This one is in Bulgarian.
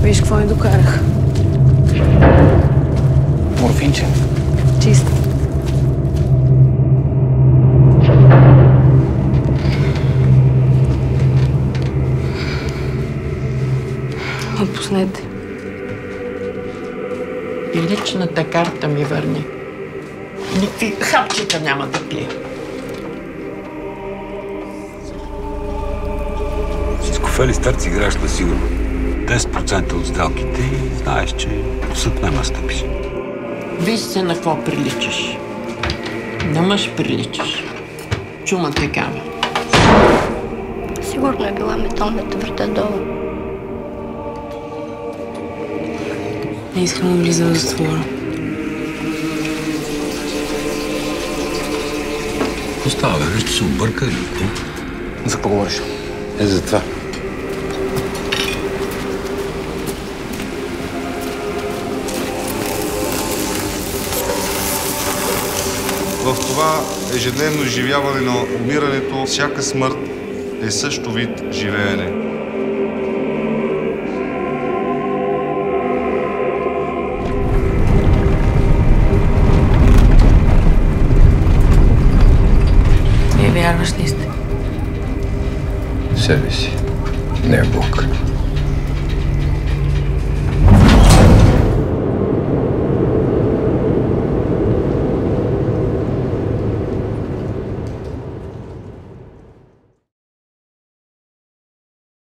Виж какво ни докарах. Морфинче. Чист. Отпуснете. И личната карта ми върни. Никакви хапчета няма да пие. С кофели старци играеш на сигурно. 10% от сделките и знаеш, че в съд няма стъпиш. Виж се на какво приличаш. На мъж приличаш. Чума такава. Сигурно е била металната врата долу. Не искам да влизам в затвора. Какво става, бе? Нещо се обърка или какво? За какво говориш? За това. В това ежедневно изживяване на умирането, всяка смърт е също вид живеене. Вие вярваш ли сте? Себе си. Не Бог.